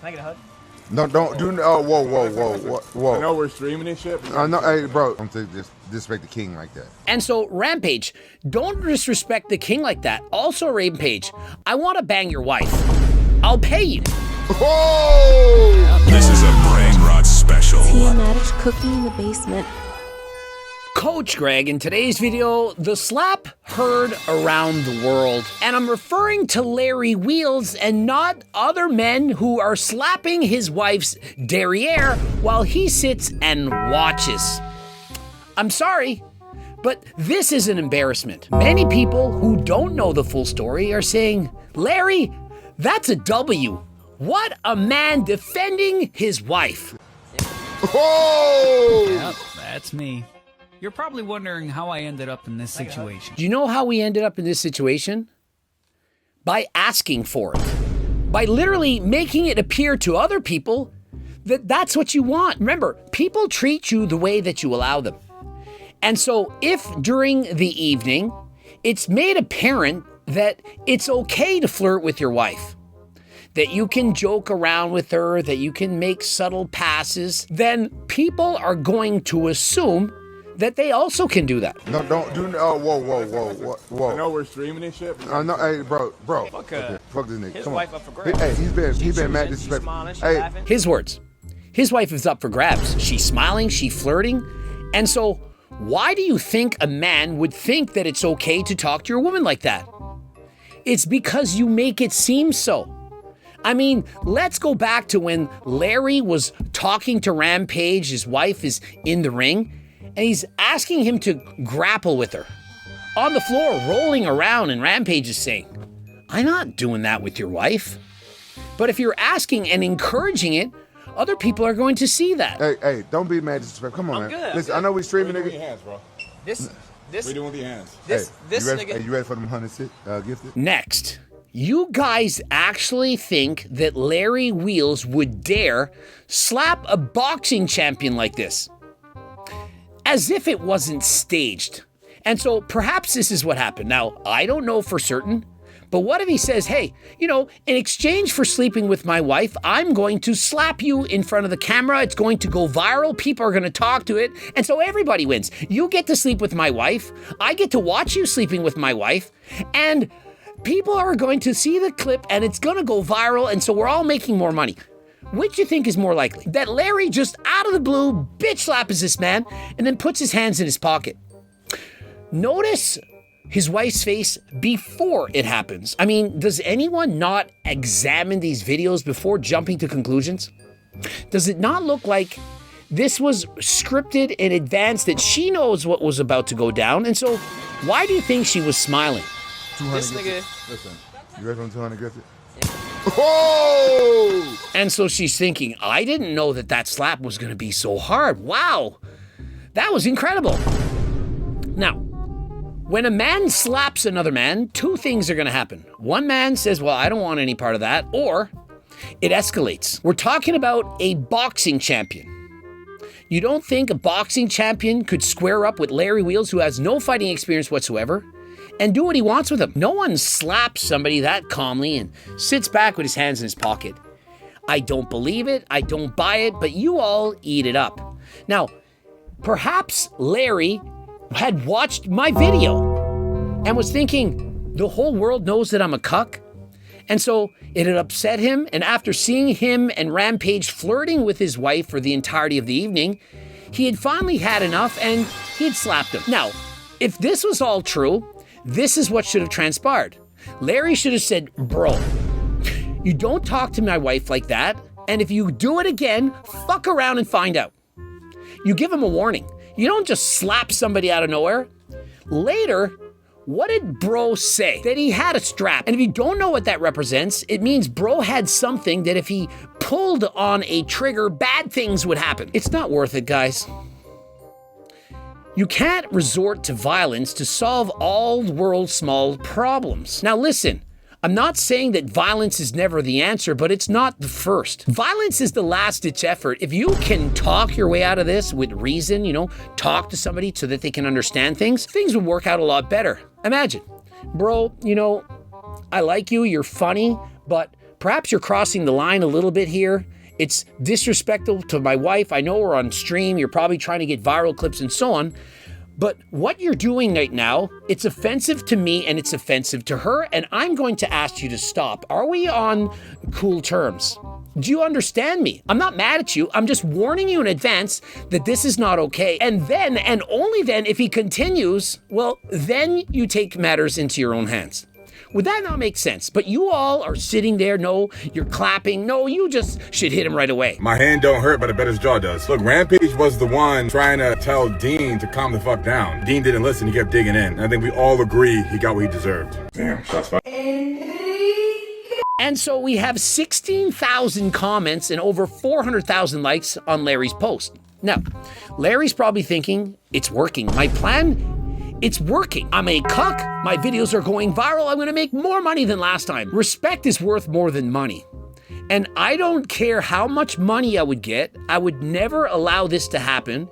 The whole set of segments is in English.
Can I get a hug? No, don't do. Oh, whoa. I know we're streaming and shit. No, hey, bro, don't disrespect the king like that. And so, Rampage, don't disrespect the king like that. Also, Rampage, I want to bang your wife. I'll pay you. Oh! This is a brain rot special. Tiamat's cooking in the basement. Coach Greg, in today's video, the slap heard around the world. And I'm referring to Larry Wheels and not other men who are slapping his wife's derriere while he sits and watches. I'm sorry, but this is an embarrassment. Many people who don't know the full story are saying, Larry, that's a W. What a man defending his wife. Oh! Yep, that's me. You're probably wondering how I ended up in this situation. Do you know how we ended up in this situation? By asking for it. By literally making it appear to other people that that's what you want. Remember, people treat you the way that you allow them. And so if during the evening, it's made apparent that it's okay to flirt with your wife, that you can joke around with her, that you can make subtle passes, then people are going to assume that they also can do that. No, don't do. Oh, whoa. I know we're streaming and shit. No, hey, bro. Fuck, Fuck this nigga. his Come wife on. up for grabs. Hey, he's been mad She's disrespectful. smiling, she's Hey, laughing. His words. His wife is up for grabs. She's smiling, she's flirting. And so why do you think a man would think that it's okay to talk to your woman like that? It's because you make it seem so. I mean, let's go back to when Larry was talking to Rampage, his wife is in the ring, and he's asking him to grapple with her. On the floor, rolling around, and Rampage is saying, I'm not doing that with your wife. But if you're asking and encouraging it, other people are going to see that. Hey, don't be mad disrespectful. Come on, I'm man. good, I'm Listen, good. I know we streaming, What are you doing nigga. with your hands, bro? This, What are you doing with your hands? this You ready, nigga. you ready for them 100 gifted? Next, you guys actually think that Larry Wheels would dare slap a boxing champion like this? As if it wasn't staged. And so perhaps this is what happened. Now, I don't know for certain, but what if he says, hey, you know, in exchange for sleeping with my wife, I'm going to slap you in front of the camera. It's going to go viral. People are going to talk to it. And so everybody wins. You get to sleep with my wife. I get to watch you sleeping with my wife. And people are going to see the clip and it's going to go viral. And so we're all making more money. Which you think is more likely? That Larry just out of the blue bitch slaps this man and then puts his hands in his pocket. Notice his wife's face before it happens. I mean, does anyone not examine these videos before jumping to conclusions? Does it not look like this was scripted in advance, that she knows what was about to go down? And so why do you think she was smiling? 200 This gifted. nigga. Listen, you ready for them 200 gifted? Oh! And so she's thinking, I didn't know that that slap was going to be so hard. Wow, that was incredible. Now, when a man slaps another man, two things are going to happen. One man says, well, I don't want any part of that, or it escalates. We're talking about a boxing champion. You don't think a boxing champion could square up with Larry Wheels, who has no fighting experience whatsoever, and do what he wants with him? No one slaps somebody that calmly and sits back with his hands in his pocket. I don't believe it, I don't buy it, but you all eat it up. Now, perhaps Larry had watched my video and was thinking, the whole world knows that I'm a cuck. And so it had upset him. And after seeing him and Rampage flirting with his wife for the entirety of the evening, he had finally had enough and he had slapped him. Now, if this was all true, this is what should have transpired. Larry should have said, bro, you don't talk to my wife like that. And if you do it again, fuck around and find out. You give him a warning. You don't just slap somebody out of nowhere. Later, what did bro say? That he had a strap. And if you don't know what that represents, it means bro had something that if he pulled on a trigger, bad things would happen. It's not worth it, guys. You can't resort to violence to solve all the world's small problems. Now listen, I'm not saying that violence is never the answer, but it's not the first. Violence is the last-ditch effort. If you can talk your way out of this with reason, you know, talk to somebody so that they can understand things would work out a lot better. Imagine, bro, you know, I like you, you're funny, but perhaps you're crossing the line a little bit here. It's disrespectful to my wife. I know we're on stream. You're probably trying to get viral clips and so on. But what you're doing right now, it's offensive to me and it's offensive to her. And I'm going to ask you to stop. Are we on cool terms? Do you understand me? I'm not mad at you. I'm just warning you in advance that this is not okay. And then, and only then, if he continues, well, then you take matters into your own hands. Would that not make sense? But you all are sitting there. No, you're clapping. No, you just should hit him right away. My hand don't hurt, but I bet his jaw does. Look, Rampage was the one trying to tell Dean to calm the fuck down. Dean didn't listen. He kept digging in. And I think we all agree he got what he deserved. Damn, shots fired. And so we have 16,000 comments and over 400,000 likes on Larry's post. Now, Larry's probably thinking, it's working. My plan, it's working. I'm a cuck. My videos are going viral. I'm going to make more money than last time. Respect is worth more than money. And I don't care how much money I would get. I would never allow this to happen.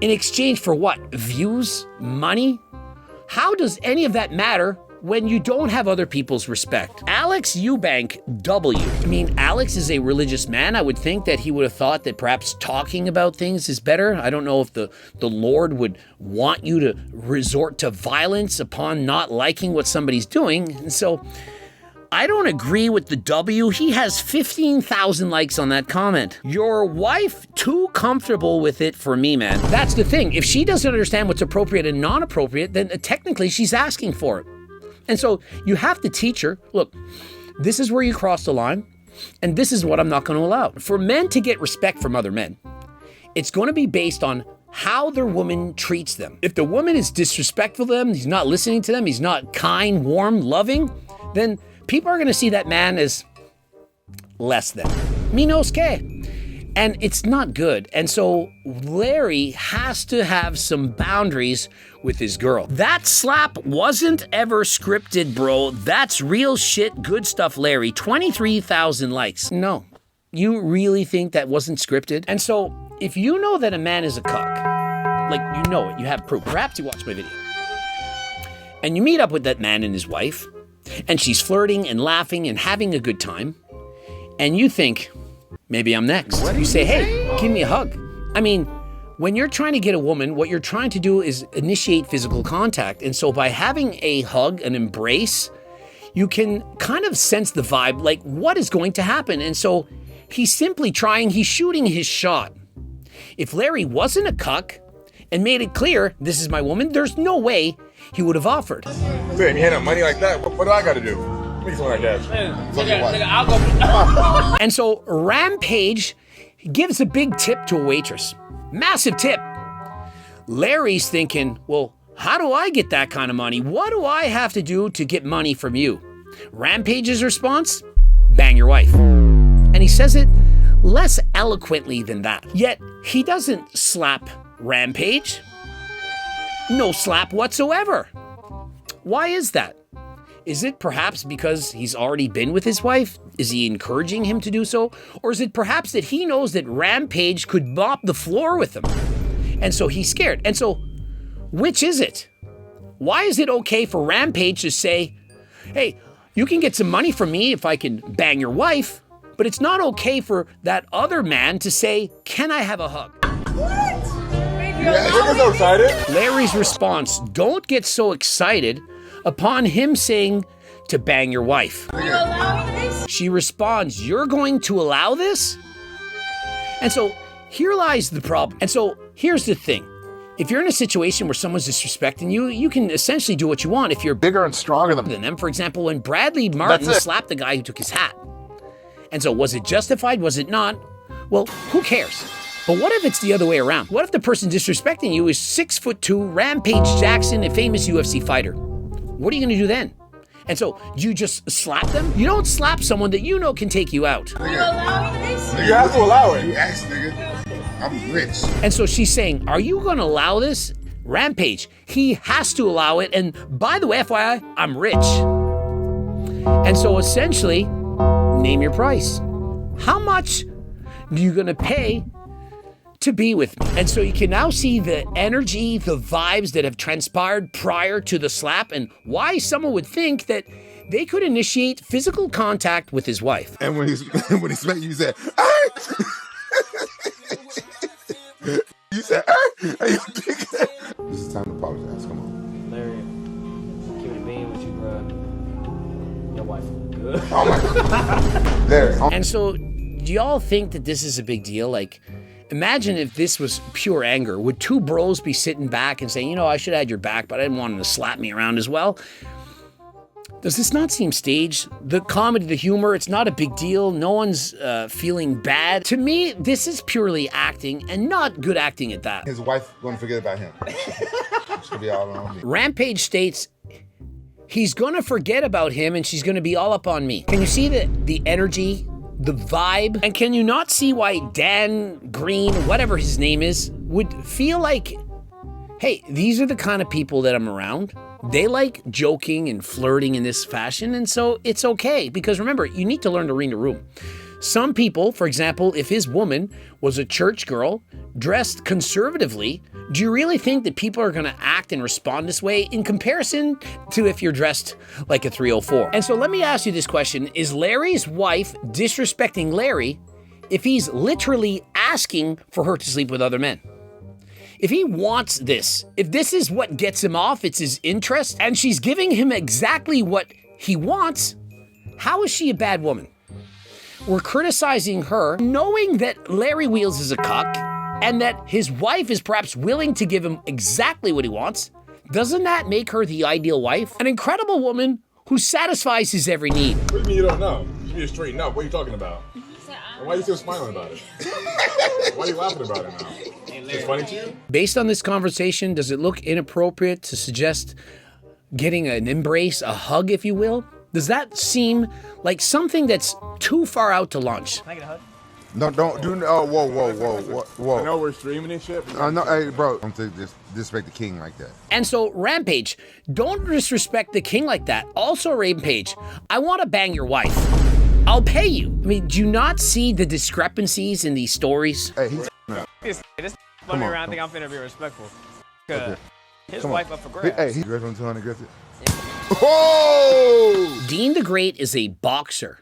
In exchange for what? Views? Money? How does any of that matter when you don't have other people's respect? Alex Eubank W. I mean, Alex is a religious man. I would think that he would have thought that perhaps talking about things is better. I don't know if the Lord would want you to resort to violence upon not liking what somebody's doing. And so I don't agree with the W. He has 15,000 likes on that comment. Your wife too comfortable with it for me, man. That's the thing. If she doesn't understand what's appropriate and not appropriate, then technically she's asking for it. And so you have to teach her, look, this is where you cross the line, and this is what I'm not going to allow. For men to get respect from other men, it's going to be based on how their woman treats them. If the woman is disrespectful to them, he's not listening to them, he's not kind, warm, loving, then people are going to see that man as less than. Minoske. And it's not good. And so Larry has to have some boundaries with his girl. That slap wasn't ever scripted, bro. That's real shit, good stuff, Larry. 23,000 likes. No, you really think that wasn't scripted? And so if you know that a man is a cuck, like you know it, you have proof. Perhaps you watched my video. And you meet up with that man and his wife, and she's flirting and laughing and having a good time, and you think, maybe I'm next. You say, hey, give me a hug. I mean, when you're trying to get a woman, what you're trying to do is initiate physical contact. And so by having a hug, an embrace, you can kind of sense the vibe, like what is going to happen. And so he's simply trying, he's shooting his shot. If Larry wasn't a cuck and made it clear, this is my woman, there's no way he would have offered. Man, you hand out money like that, what do I got to do? Like And so Rampage gives a big tip to a waitress. Massive tip. Larry's thinking, well, how do I get that kind of money? What do I have to do to get money from you? Rampage's response? Bang your wife. And he says it less eloquently than that. Yet he doesn't slap Rampage. No slap whatsoever. Why is that? Is it perhaps because he's already been with his wife? Is he encouraging him to do so? Or is it perhaps that he knows that Rampage could mop the floor with him? And so he's scared. And so, which is it? Why is it okay for Rampage to say, hey, you can get some money from me if I can bang your wife, but it's not okay for that other man to say, can I have a hug? You're so excited. Larry's response, don't get so excited, upon him saying to bang your wife. Are you allowing this? She responds, you're going to allow this? And so here lies the problem. And so here's the thing. If you're in a situation where someone's disrespecting you, you can essentially do what you want if you're Bigger and stronger than than them. For example, when Bradley Martin slapped the guy who took his hat. And so was it justified? Was it not? Well, who cares? But what if it's the other way around? What if the person disrespecting you is 6'2" Rampage Jackson, a famous UFC fighter? What are you gonna do then? And so, do you just slap them? You don't slap someone that you know can take you out. Are you allowing this? You have to allow it. You asked, nigga. I'm rich. And so she's saying, are you gonna allow this? Rampage, he has to allow it. And by the way, FYI, I'm rich. And so essentially, name your price. How much are you gonna pay to be with me? And so you can now see the energy, the vibes that have transpired prior to the slap, and why someone would think that they could initiate physical contact with his wife. And when he smacked you, said, "Hey!" You said, "Hey!" This is time to apologize. Come on. Larry, keep it being with you, bro. Your wife good. Oh my God. There. And so, do y'all think that this is a big deal? Like, imagine if this was pure anger. Would two bros be sitting back and saying, you know, I should have had your back, but I didn't want him to slap me around as well? Does this not seem staged? The comedy, the humor, it's not a big deal. No one's feeling bad. To me, this is purely acting, and not good acting at that. His wife gonna forget about him. It's gonna be all on me. Rampage states he's gonna forget about him and she's gonna be all up on me. Can you see the energy, the vibe? And can you not see why Dan Green, whatever his name is, would feel like, hey, these are the kind of people that I'm around. They like joking and flirting in this fashion, and so it's okay. Because remember, you need to learn to read a room. Some people, for example, if his woman was a church girl, dressed conservatively, do you really think that people are gonna act and respond this way in comparison to if you're dressed like a 304? And so let me ask you this question. Is Larry's wife disrespecting Larry if he's literally asking for her to sleep with other men? If he wants this, if this is what gets him off, it's his interest, and she's giving him exactly what he wants, how is she a bad woman? We're criticizing her, knowing that Larry Wheels is a cuck, and that his wife is perhaps willing to give him exactly what he wants. Doesn't that make her the ideal wife? An incredible woman who satisfies his every need. What do you mean you don't know? You need to straighten up. What are you talking about? And why are you still smiling about it? Why are you laughing about it now? It's funny to you? Based on this conversation, does it look inappropriate to suggest getting an embrace, a hug, if you will? Does that seem like something that's too far out to lunch? Can I get a hug? No, don't do. Oh, whoa. I know we're streaming and shit. No, hey, bro, don't disrespect the king like that. And so, Rampage, don't disrespect the king like that. Also, Rampage, I want to bang your wife. I'll pay you. I mean, do you not see the discrepancies in these stories? Hey, he's Just let me around. I think I'm finna be respectful. His Come wife on. up for grabs. Hey, he's dressed on 200 Griffith. Oh! Dean the Great is a boxer.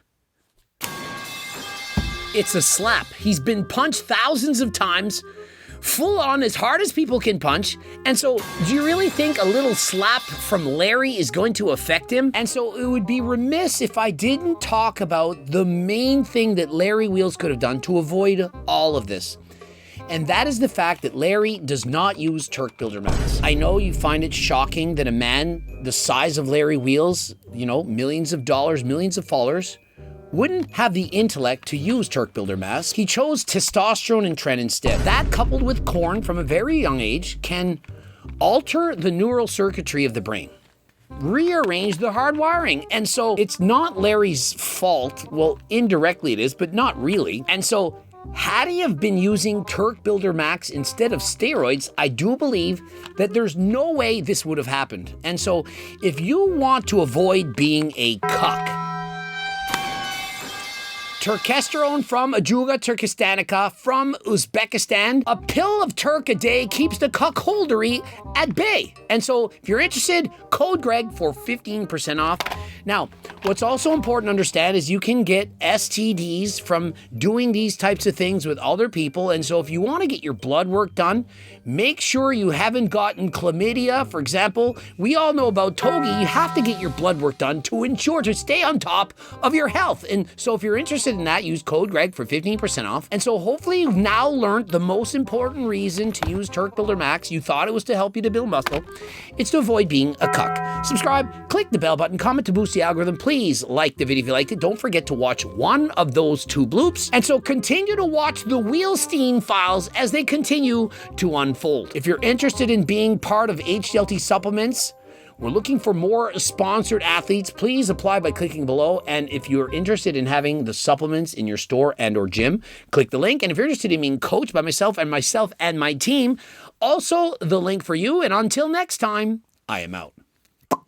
It's a slap. He's been punched thousands of times, full on, as hard as people can punch. And so, do you really think a little slap from Larry is going to affect him? And so, it would be remiss if I didn't talk about the main thing that Larry Wheels could have done to avoid all of this. And that is the fact that Larry does not use Turk Builder masks. I know you find it shocking that a man the size of Larry Wheels, you know, millions of dollars, millions of followers, wouldn't have the intellect to use Turk Builder masks. He chose testosterone and tren instead. That, coupled with corn from a very young age, can alter the neural circuitry of the brain, rearrange the hardwiring. And so it's not Larry's fault. Well, indirectly it is, but not really. And so had he have been using Turk Builder Max instead of steroids, I do believe that there's no way this would have happened. And so if you want to avoid being a cuck, Turkesterone from Ajuga Turkestanica from Uzbekistan. A pill of Turk a day keeps the cuckoldery at bay. And so if you're interested, code Greg for 15% off. Now, what's also important to understand is you can get STDs from doing these types of things with other people. And so if you want to get your blood work done, make sure you haven't gotten chlamydia. For example, we all know about Togi. You have to get your blood work done to ensure to stay on top of your health. And so if you're interested in that, use code Greg for 15% off. And so hopefully you've now learned the most important reason to use Turk Builder Max. You thought it was to help you to build muscle. It's to avoid being a cuck. Subscribe, click the bell button, comment to boost the algorithm. Please like the video if you liked it. Don't forget to watch one of those two bloops. And so continue to watch the Wheelstein files as they continue to unfold. If you're interested in being part of HDLT Supplements, we're looking for more sponsored athletes. Please apply by clicking below. And if you're interested in having the supplements in your store and or gym, click the link. And if you're interested in being coached by myself and my team, also the link for you. And until next time, I am out.